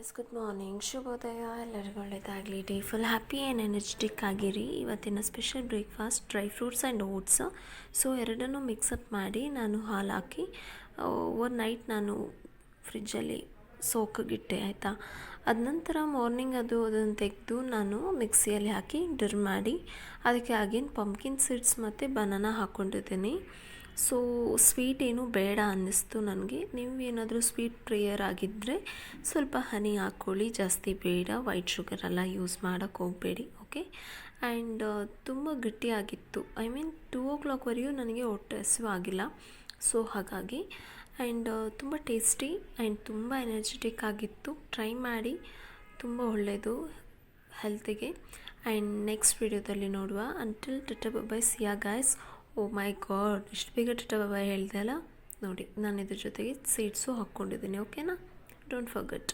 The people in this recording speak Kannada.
ಗುಡ್ ಮಾರ್ನಿಂಗ್, ಶುಭೋದಯ. ಎಲ್ಲರಿಗೂ ಒಳ್ಳೆಯದಾಗಲಿ. Day full happy and energetic ಆಗಿರಿ. ಇವತ್ತಿನ special breakfast dry fruits and oats. So ಎರಡನ್ನೂ ಮಿಕ್ಸಪ್ ಮಾಡಿ ನಾನು ಹಾಲು ಹಾಕಿ ಓವರ್ ನೈಟ್ ನಾನು ಫ್ರಿಜ್ಜಲ್ಲಿ ಸೋಕಿಗಿಟ್ಟೆ, ಆಯಿತಾ. ಅದ ನಂತರ ಮಾರ್ನಿಂಗ್ ಅದನ್ನು ತೆಗೆದು ನಾನು ಮಿಕ್ಸಿಯಲ್ಲಿ ಹಾಕಿ ಡಿರ್ ಮಾಡಿ ಅದಕ್ಕೆ ಆಗಿನ ಪಂಪ್ಕಿನ್ ಸೀಡ್ಸ್ ಮತ್ತು ಬನಾನಾ ಹಾಕ್ಕೊಂಡಿದ್ದೀನಿ. ಸೊ ಸ್ವೀಟ್ ಏನೂ ಬೇಡ ಅನ್ನಿಸ್ತು ನನಗೆ. ನೀವು ಏನಾದರೂ ಸ್ವೀಟ್ ಪ್ರೇಯರ್ ಆಗಿದ್ದರೆ ಸ್ವಲ್ಪ ಹನಿ ಹಾಕ್ಕೊಳ್ಳಿ, ಜಾಸ್ತಿ ಬೇಡ. ವೈಟ್ ಶುಗರ್ ಎಲ್ಲ ಯೂಸ್ ಮಾಡೋಕ್ಕೆ ಹೋಗಬೇಡಿ, ಓಕೆ. ಆ್ಯಂಡ್ ತುಂಬ ಗಟ್ಟಿಯಾಗಿತ್ತು. ಐ ಮೀನ್ 2 o'clockವರೆಗೂ ನನಗೆ ಹೊಟ್ಟೆ ಹಸಿವಾಗಿಲ್ಲ. ಸೊ ಹಾಗಾಗಿ ಆ್ಯಂಡ್ ತುಂಬ ಟೇಸ್ಟಿ ಆ್ಯಂಡ್ ತುಂಬ ಎನರ್ಜೆಟಿಕ್ ಆಗಿತ್ತು. ಟ್ರೈ ಮಾಡಿ, ತುಂಬ ಒಳ್ಳೆಯದು ಹೆಲ್ತಿಗೆ. ಆ್ಯಂಡ್ ನೆಕ್ಸ್ಟ್ ವಿಡಿಯೋದಲ್ಲಿ ನೋಡುವ. Until tata bye see ya guys. Oh my god, ಇಷ್ಟು ಬೇಗ ಟಾಟಾ ಬಾಯ್ ಹೇಳ್ದೆ ಅಲ್ಲ. ನೋಡಿ, ನಾನು ಇದ್ರ ಜೊತೆಗೆ ಸೀಡ್ಸು ಹಾಕ್ಕೊಂಡಿದ್ದೀನಿ, ಓಕೆನಾ. Don't forget.